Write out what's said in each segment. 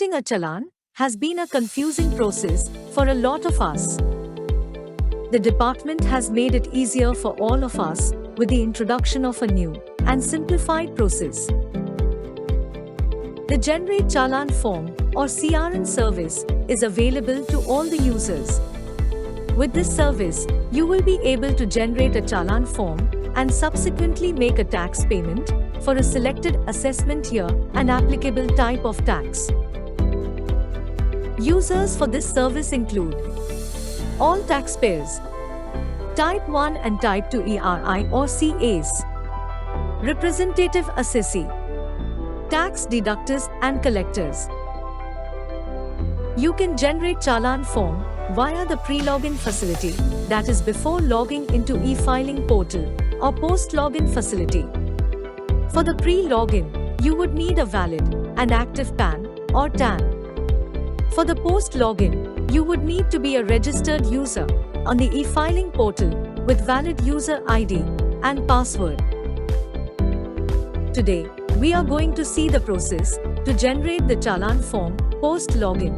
Submitting a challan has been a confusing process for a lot of us. The department has made it easier for all of us with the introduction of a new and simplified process. The Generate Challan Form or CRN service is available to all the users. With this service, you will be able to generate a challan form and subsequently make a tax payment for a selected assessment year and applicable type of tax. Users for this service include all taxpayers, Type 1 and Type 2 ERI or CAs, representative assessee, tax deductors and collectors. You can generate challan form via the pre-login facility, that is before logging into e-filing portal, or post-login facility. For the pre-login, you would need a valid and active PAN or TAN. For the post-login, you would need to be a registered user on the e-filing portal with valid user ID and password. Today, we are going to see the process to generate the challan form post-login.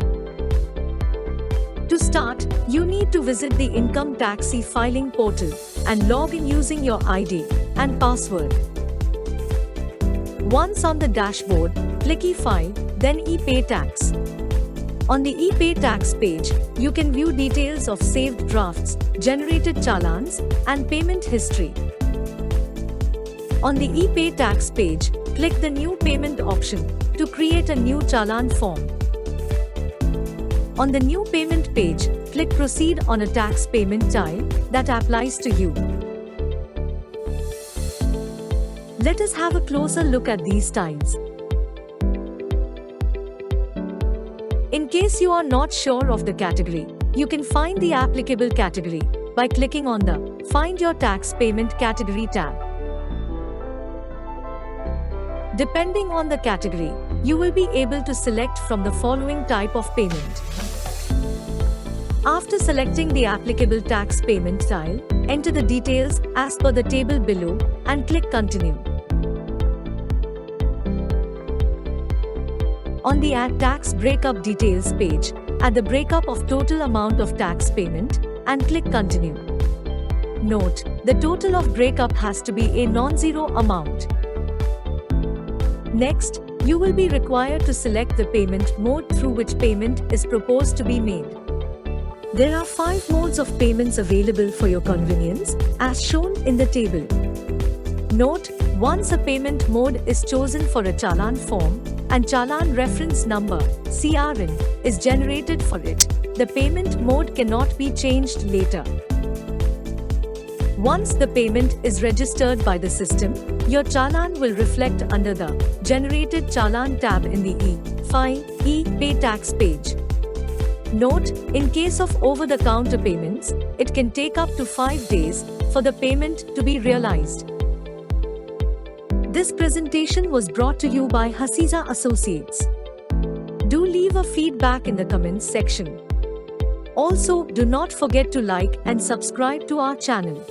To start, you need to visit the income tax e-filing portal and log in using your ID and password. Once on the dashboard, click e-file, then e-pay tax. On the e-pay tax page, you can view details of saved drafts, generated challans, and payment history. On the e-pay tax page, click the new payment option to create a new challan form. On the new payment page, click Proceed on a tax payment tile that applies to you. Let us have a closer look at these tiles. In case you are not sure of the category, you can find the applicable category by clicking on the Find Your Tax Payment Category tab. Depending on the category, you will be able to select from the following type of payment. After selecting the applicable tax payment tile, enter the details as per the table below and click Continue. On the Add Tax Breakup Details page, add the breakup of total amount of tax payment and click Continue. Note, the total of breakup has to be a non-zero amount. Next, you will be required to select the payment mode through which payment is proposed to be made. There are 5 modes of payments available for your convenience, as shown in the table. Note, once a payment mode is chosen for a challan form and challan reference number (CRN) is generated for it, the payment mode cannot be changed later. Once the payment is registered by the system, your challan will reflect under the Generated Challan tab in the e-file, e-pay tax page. Note, in case of over-the-counter payments, it can take up to 5 days for the payment to be realized. This presentation was brought to you by Hasiza Associates. Do leave a feedback in the comments section. Also, do not forget to like and subscribe to our channel.